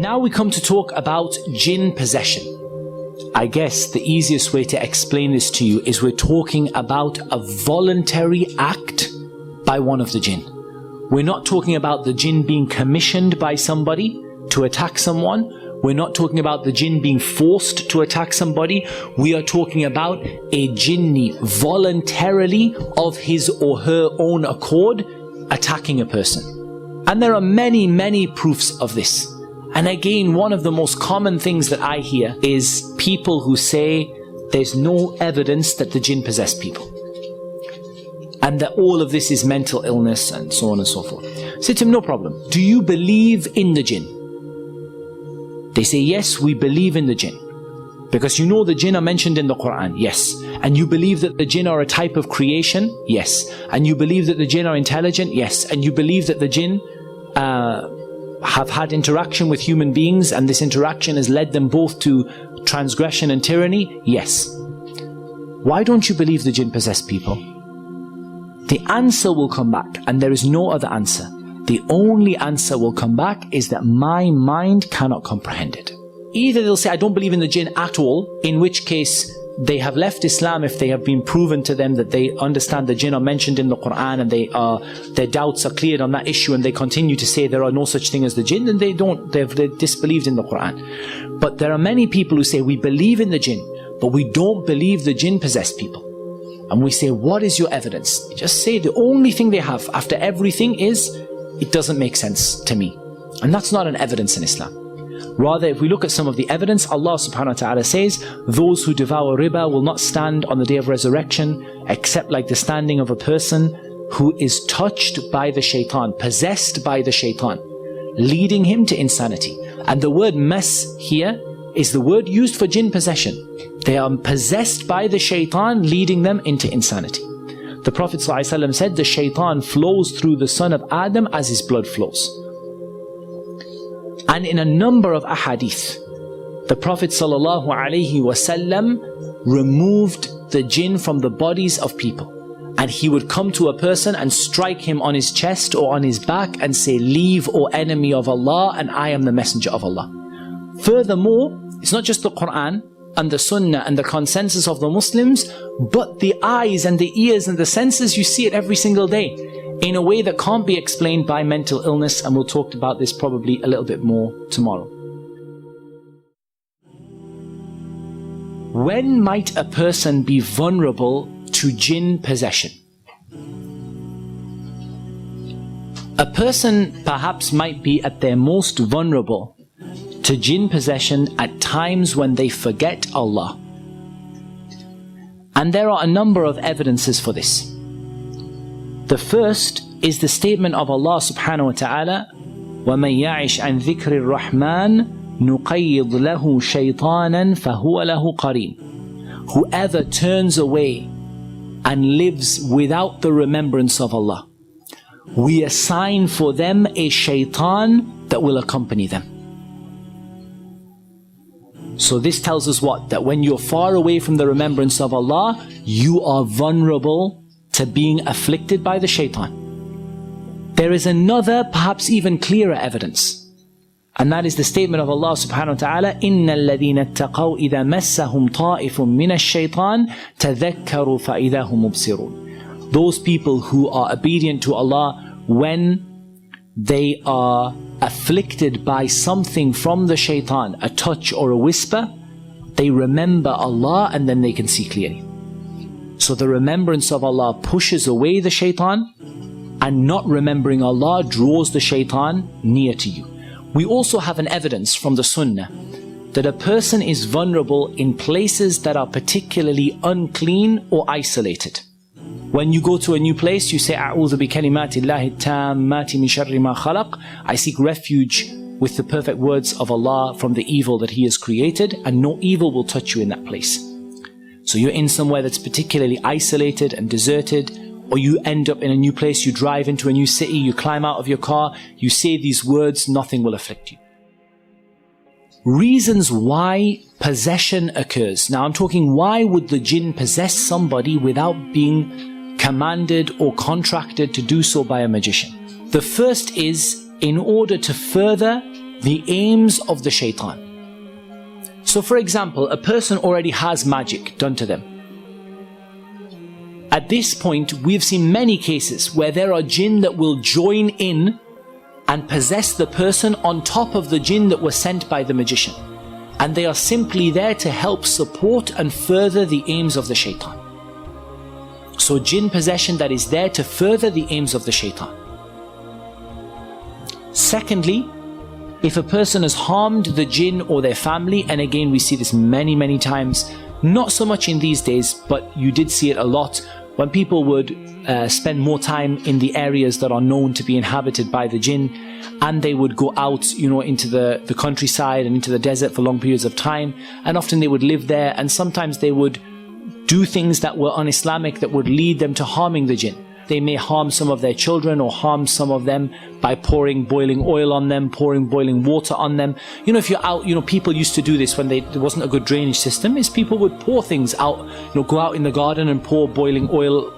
now we come to talk about jinn possession. I guess the easiest way to explain this to you is we're talking about a voluntary act by one of the jinn. We're not talking about the jinn being commissioned by somebody to attack someone. We're not talking about the jinn being forced to attack somebody. We are talking about a jinni voluntarily, of his or her own accord, attacking a person. And there are many, many proofs of this. And again, one of the most common things that I hear is people who say there's no evidence that the jinn possess people, and that all of this is mental illness and so on and so forth. Say to him, no problem. Do you believe in the jinn? They say, yes, we believe in the jinn. Because you know the jinn are mentioned in the Quran, yes. And you believe that the jinn are a type of creation, yes. And you believe that the jinn are intelligent, yes. And you believe that the jinn have had interaction with human beings, and this interaction has led them both to transgression and tyranny, yes. Why don't you believe the jinn possess people? The answer will come back, and there is no other answer. The only answer will come back is that my mind cannot comprehend it. Either they'll say, I don't believe in the jinn at all, in which case they have left Islam if they have been proven to them that they understand the jinn are mentioned in the Quran, and their doubts are cleared on that issue, and they continue to say there are no such thing as the jinn, then they've disbelieved in the Quran. But there are many people who say, we believe in the jinn, but we don't believe the jinn possess people. And we say, what is your evidence? They just say the only thing they have after everything is, it doesn't make sense to me. And that's not an evidence in Islam. Rather, if we look at some of the evidence, Allah subhanahu wa ta'ala says, those who devour riba will not stand on the day of resurrection except like the standing of a person who is touched by the shaitan, possessed by the shaitan, leading him to insanity. And the word mas here is the word used for jinn possession. They are possessed by the shaitan, leading them into insanity. The Prophet ﷺ said, the shaitan flows through the son of Adam as his blood flows. And in a number of ahadith, the Prophet ﷺ removed the jinn from the bodies of people. And he would come to a person and strike him on his chest or on his back and say, leave, O enemy of Allah, and I am the messenger of Allah. Furthermore, it's not just the Quran and the Sunnah and the consensus of the Muslims, but the eyes and the ears and the senses, you see it every single day in a way that can't be explained by mental illness, and we'll talk about this probably a little bit more tomorrow. When might a person be vulnerable to jinn possession? A person perhaps might be at their most vulnerable to jinn possession at times when they forget Allah. And there are a number of evidences for this. The first is the statement of Allah subhanahu wa ta'ala, وَمَنْ يَعِشْ عَنْ ذِكْرِ الرَّحْمَنِ نُقَيِّضْ لَهُ شَيْطَانًا فَهُوَ لَهُ قَرِينٌ. Whoever turns away and lives without the remembrance of Allah, we assign for them a shaitan that will accompany them. So this tells us what? That when you're far away from the remembrance of Allah, you are vulnerable to being afflicted by the shaitan. There is another, perhaps even clearer evidence, and that is the statement of Allah subhanahu wa ta'ala, إِنَّ الَّذِينَ اتَّقَوْا إِذَا مَسَّهُمْ طَائِفٌ مِّنَ الشَّيْطَانِ تَذَكَّرُوا فَإِذَا هُمْ مُبْصِرُونَ. Those people who are obedient to Allah, when they are afflicted by something from the shaitan, a touch or a whisper, they remember Allah and then they can see clearly. So the remembrance of Allah pushes away the shaitan, and not remembering Allah draws the shaitan near to you. We also have an evidence from the Sunnah that a person is vulnerable in places that are particularly unclean or isolated. When you go to a new place, you say, أعوذ بكلمات الله التامات من شر ما خلق. I seek refuge with the perfect words of Allah from the evil that He has created, and no evil will touch you in that place. So you're in somewhere that's particularly isolated and deserted, or you end up in a new place, you drive into a new city, you climb out of your car, you say these words, nothing will afflict you. Reasons why possession occurs. Now I'm talking, why would the jinn possess somebody without being commanded or contracted to do so by a magician? The first is in order to further the aims of the shaitan. So for example, a person already has magic done to them. At this point, we've seen many cases where there are jinn that will join in and possess the person on top of the jinn that were sent by the magician. And they are simply there to help support and further the aims of the shaitan. So jinn possession that is there to further the aims of the shaitan. Secondly, if a person has harmed the jinn or their family, and again we see this many times, not so much in these days, but you did see it a lot when people would spend more time in the areas that are known to be inhabited by the jinn, and they would go out, into the countryside and into the desert for long periods of time, and often they would live there, and sometimes they would do things that were un-Islamic that would lead them to harming the jinn. They may harm some of their children or harm some of them by pouring boiling oil on them, pouring boiling water on them. If you're out, people used to do this when there wasn't a good drainage system, is people would pour things out, go out in the garden and pour boiling oil,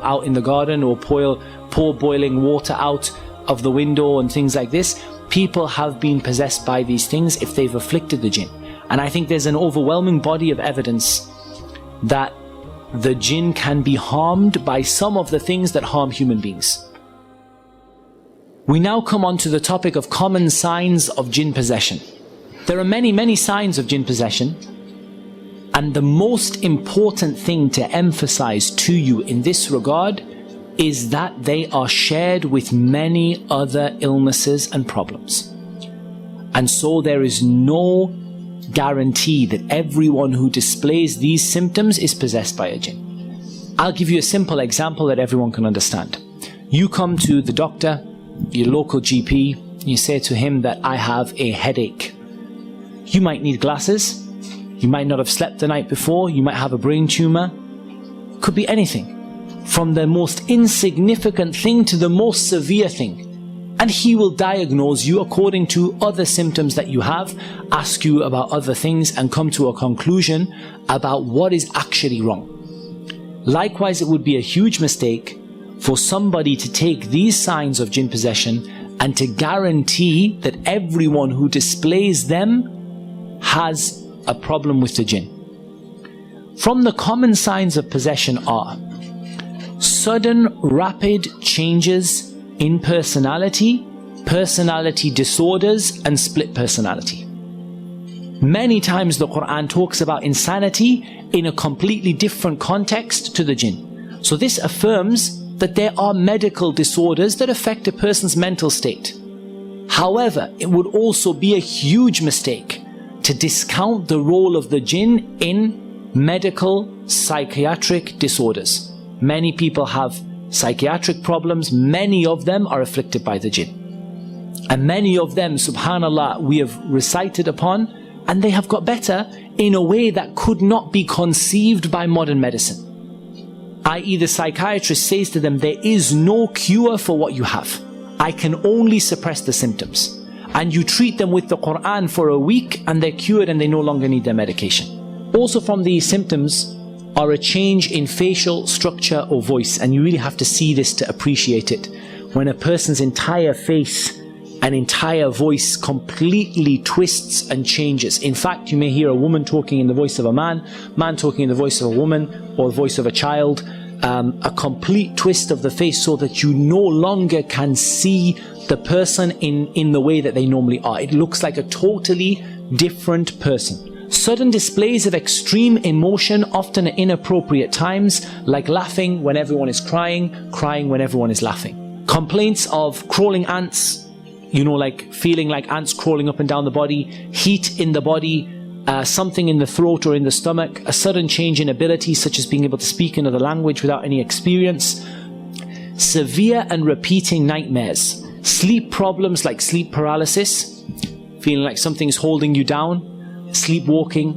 out in the garden, or pour boiling water out of the window and things like this. People have been possessed by these things if they've afflicted the jinn. And I think there's an overwhelming body of evidence that the jinn can be harmed by some of the things that harm human beings. We now come on to the topic of common signs of jinn possession. There are many signs of jinn possession, and the most important thing to emphasize to you in this regard is that they are shared with many other illnesses and problems. And so there is no guarantee that everyone who displays these symptoms is possessed by a jinn. I'll give you a simple example that everyone can understand. You come to the doctor, your local GP, you say to him that I have a headache. You might need glasses, you might not have slept the night before, you might have a brain tumor, could be anything, from the most insignificant thing to the most severe thing. And he will diagnose you according to other symptoms that you have, ask you about other things, and come to a conclusion about what is actually wrong. Likewise, it would be a huge mistake for somebody to take these signs of jinn possession and to guarantee that everyone who displays them has a problem with the jinn. From the common signs of possession are sudden, rapid changes in personality, personality disorders, and split personality. Many times the Quran talks about insanity in a completely different context to the jinn. So this affirms that there are medical disorders that affect a person's mental state. However, it would also be a huge mistake to discount the role of the jinn in medical psychiatric disorders. Many people have psychiatric problems, many of them are afflicted by the jinn. And many of them, subhanallah, we have recited upon, and they have got better in a way that could not be conceived by modern medicine. I.e., the psychiatrist says to them, there is no cure for what you have. I can only suppress the symptoms. And you treat them with the Quran for a week and they're cured and they no longer need their medication. Also from these symptoms are a change in facial structure or voice, and you really have to see this to appreciate it. When a person's entire face and entire voice completely twists and changes. In fact, you may hear a woman talking in the voice of a man, man talking in the voice of a woman, or the voice of a child, a complete twist of the face so that you no longer can see the person in the way that they normally are. It looks like a totally different person. Sudden displays of extreme emotion, often at inappropriate times, like laughing when everyone is crying, crying when everyone is laughing. Complaints of crawling ants, like feeling like ants crawling up and down the body, heat in the body, something in the throat or in the stomach, a sudden change in ability such as being able to speak another language without any experience, severe and repeating nightmares, sleep problems like sleep paralysis, feeling like something is holding you down, sleepwalking,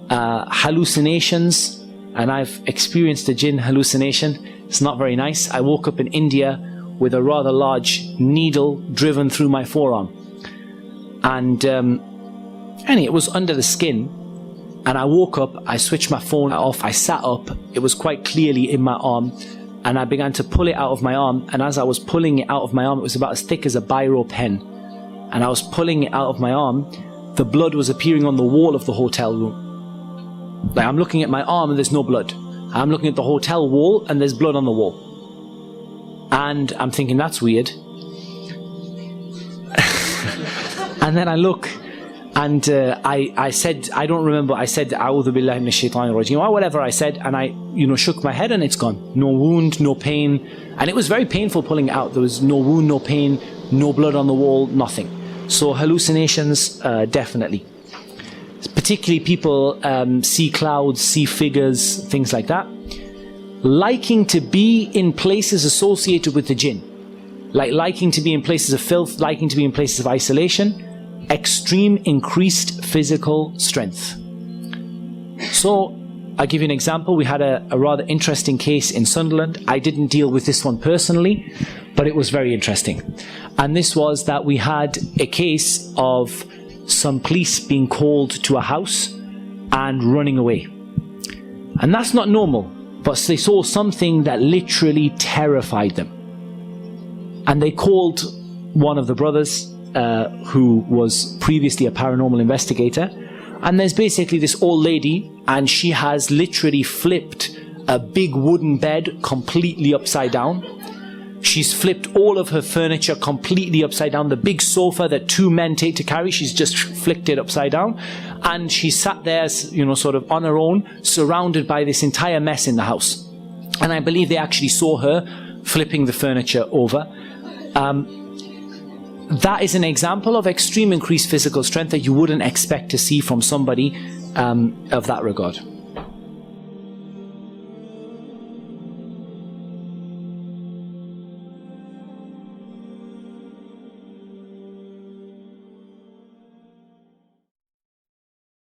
hallucinations, and I've experienced a jinn hallucination. It's not very nice. I woke up in India with a rather large needle driven through my forearm, and it was under the skin, and I woke up, I switched my phone off, I sat up, it was quite clearly in my arm, and I began to pull it out of my arm, and as I was pulling it out of my arm, it was about as thick as a biro pen. and I was pulling it out of my arm, the blood was appearing on the wall of the hotel room. Like, I'm looking at my arm and there's no blood. I'm looking at the hotel wall and there's blood on the wall. And I'm thinking, that's weird. And then I look, and I said, I don't remember, I said, A'udhu billahi minash shaitanir rajim, or whatever I said, and I, shook my head and it's gone. No wound, no pain. And it was very painful pulling it out. There was no wound, no pain, no blood on the wall, nothing. So hallucinations, definitely. Particularly people see clouds, see figures, things like that. Liking to be in places associated with the jinn. Like liking to be in places of filth, liking to be in places of isolation. Extreme increased physical strength. So, I'll give you an example. We had a rather interesting case in Sunderland. I didn't deal with this one personally, but it was very interesting. And this was that we had a case of some police being called to a house and running away. And that's not normal, but they saw something that literally terrified them. And they called one of the brothers who was previously a paranormal investigator, and there's basically this old lady, and she has literally flipped a big wooden bed completely upside down. She's flipped all of her furniture completely upside down. The big sofa that two men take to carry, she's just flicked it upside down, and she sat there, sort of on her own, surrounded by this entire mess in the house. And I believe they actually saw her flipping the furniture over. That is an example of extreme increased physical strength that you wouldn't expect to see from somebody of that regard.